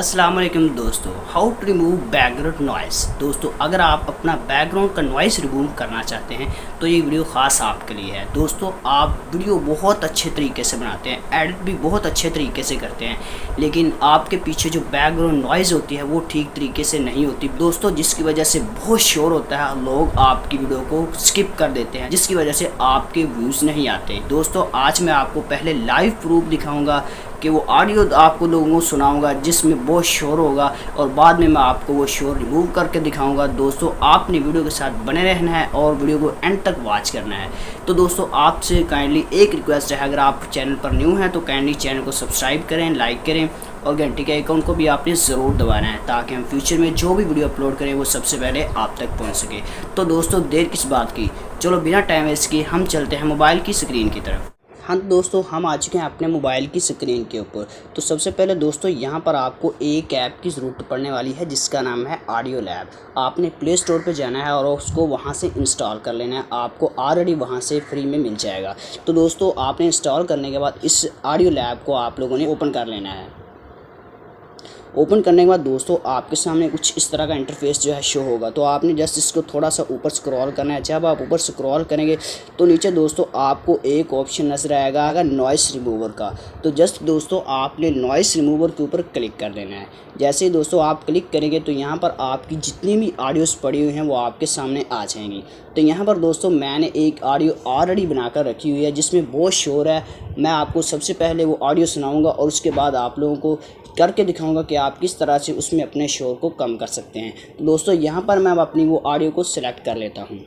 अस्सलाम वालेकुम दोस्तों, how to remove background noise. दोस्तों अगर आप अपना बैकग्राउंड का नॉइस रिमूव करना चाहते हैं तो ये वीडियो ख़ास आपके लिए है। दोस्तों आप वीडियो बहुत अच्छे तरीके से बनाते हैं, एडिट भी बहुत अच्छे तरीके से करते हैं, लेकिन आपके पीछे जो बैकग्राउंड नॉइज़ होती है वो ठीक तरीके से नहीं होती दोस्तों, जिसकी वजह से बहुत शोर होता है। लोग आपकी वीडियो को स्किप कर देते हैं, जिसकी वजह से आपके व्यूज़ नहीं आते। दोस्तों आज मैं आपको पहले लाइव प्रूफ दिखाऊँगा कि वो ऑडियो आपको लोगों को सुनाऊंगा जिसमें बहुत शोर होगा, और बाद में मैं आपको वो शोर रिमूव करके दिखाऊंगा। दोस्तों आपने वीडियो के साथ बने रहना है और वीडियो को एंड तक वॉच करना है। तो दोस्तों आपसे काइंडली एक रिक्वेस्ट है, अगर आप चैनल पर न्यू हैं तो काइंडली चैनल को सब्सक्राइब करें, लाइक करें और घंटी के आइकॉन को भी आपने ज़रूर दबाना है, ताकि हम फ्यूचर में जो भी वीडियो अपलोड करें वो सबसे पहले आप तक पहुँच सके। तो दोस्तों देर किस बात की, चलो बिना टाइम वेस्ट किए हम चलते हैं मोबाइल की स्क्रीन की तरफ। हाँ दोस्तों हम आ चुके हैं अपने मोबाइल की स्क्रीन के ऊपर। तो सबसे पहले दोस्तों यहाँ पर आपको एक ऐप की ज़रूरत पड़ने वाली है जिसका नाम है ऑडियो लैब। आपने प्ले स्टोर पे जाना है और उसको वहाँ से इंस्टॉल कर लेना है, आपको ऑलरेडी वहाँ से फ्री में मिल जाएगा। तो दोस्तों आपने इंस्टॉल करने के बाद इस ऑडियो लैब को आप लोगों ने ओपन कर लेना है। ओपन करने के बाद दोस्तों आपके सामने कुछ इस तरह का इंटरफेस जो है शो होगा। तो आपने जस्ट इसको थोड़ा सा ऊपर स्क्रॉल करना है। जब आप ऊपर स्क्रॉल करेंगे तो नीचे दोस्तों आपको एक ऑप्शन नजर आएगा अगर नॉइस रिमूवर का। तो जस्ट दोस्तों आपने नॉइस रिमूवर के ऊपर क्लिक कर देना है। जैसे ही दोस्तों आप क्लिक करेंगे तो यहाँ पर आपकी जितनी भी ऑडियोज़ पड़ी हुई हैं वो आपके सामने आ जाएंगी। तो यहाँ पर दोस्तों मैंने एक ऑडियो ऑलरेडी बनाकर रखी हुई है जिसमें बहुत शोर है। मैं आपको सबसे पहले वो ऑडियो सुनाऊँगा और उसके बाद आप लोगों को करके दिखाऊंगा कि आप किस तरह से उसमें अपने शोर को कम कर सकते हैं। तो दोस्तों यहाँ पर मैं अपनी वो ऑडियो को सिलेक्ट कर लेता हूँ।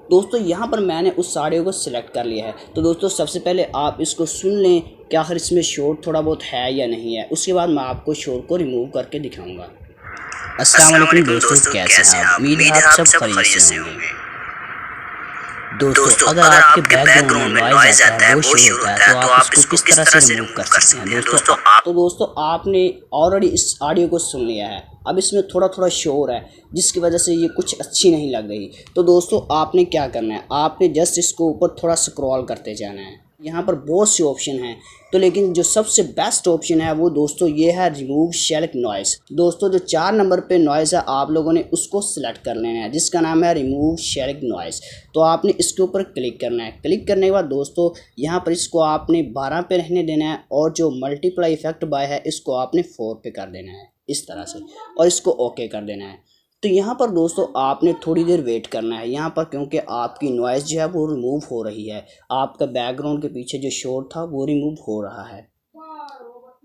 दोस्तों यहाँ पर मैंने उस ऑडियो को सिलेक्ट कर लिया है। तो दोस्तों सबसे पहले आप इसको सुन लें कि आखिर इसमें शोर थोड़ा बहुत है या नहीं है, उसके बाद मैं आपको शोर को रिमूव करके दिखाऊँगा। अस्सलाम वालेकुम दोस्तों, कैसे हैं आप? उम्मीद है आप सब खैरियत से होंगे। दोस्तों अगर आपके बैकग्राउंड में नॉइज़ आता है, वो शोर होता है, तो आप इसको किस तरह से रिमूव कर सकते हैं दोस्तों आपने ऑलरेडी इस ऑडियो को सुन लिया है। अब इसमें थोड़ा थोड़ा शोर है जिसकी वजह से ये कुछ अच्छी नहीं लग रही। तो दोस्तों आपने क्या करना है, आपने जस्ट इसको ऊपर थोड़ा स्क्रॉल करते जाना है। यहाँ पर बहुत से ऑप्शन हैं, तो लेकिन जो सबसे बेस्ट ऑप्शन है वो दोस्तों ये है रिमूव शेल्क नॉइज़। दोस्तों जो 4 नंबर पे नॉइज़ है आप लोगों ने उसको सिलेक्ट कर लेना है, जिसका नाम है रिमूव शेल्क नॉइज़। तो आपने इसके ऊपर क्लिक करना है। क्लिक करने के बाद दोस्तों यहाँ पर इसको आपने 12 पे रहने देना है, और जो मल्टीप्लाई इफेक्ट बाय है इसको आपने 4 पे कर देना है इस तरह से, और इसको ओके कर देना है। तो यहाँ पर दोस्तों आपने थोड़ी देर वेट करना है यहाँ पर, क्योंकि आपकी नॉइज़ जो है वो रिमूव हो रही है। आपका बैकग्राउंड के पीछे जो शोर था वो रिमूव हो रहा है।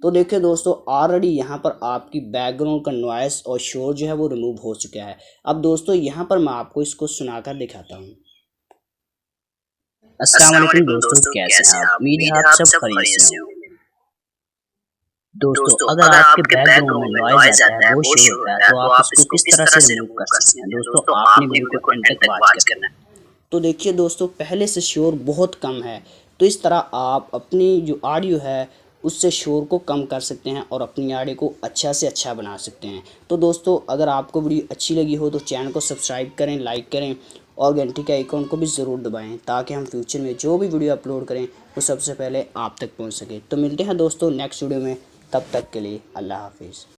तो देखिए दोस्तों ऑलरेडी यहाँ पर आपकी बैकग्राउंड का नॉइज़ और शोर जो है वो रिमूव हो चुका है। अब दोस्तों यहाँ पर मैं आपको इसको सुनाकर दिखाता हूँ। अस्सलाम वालेकुम दोस्तों, कैसे हैं आप? उम्मीद है आप सब खैरियत से होंगे। दोस्तों अगर आपके बैकग्राउंड में नॉइज़ आता है, वो शोर होता है, तो आप इसको किस तरह से रिमूव कर सकते हैं दोस्तों आपने वीडियो को एंड तक वॉच करना है। तो देखिए दोस्तों पहले से शोर बहुत कम है, तो इस तरह आप अपनी जो ऑडियो है उससे शोर को कम कर सकते हैं और अपनी ऑडियो को अच्छा से अच्छा बना सकते हैं। तो दोस्तों अगर आपको वीडियो अच्छी लगी हो तो चैनल को सब्सक्राइब करें, लाइक करें और घंटी के आइकॉन को भी ज़रूर दबाएं, ताकि हम फ्यूचर में जो भी वीडियो अपलोड करें वो सबसे पहले आप तक पहुंच सके। तो मिलते हैं दोस्तों नेक्स्ट वीडियो में, तब तक के लिए अल्लाह हाफिज़।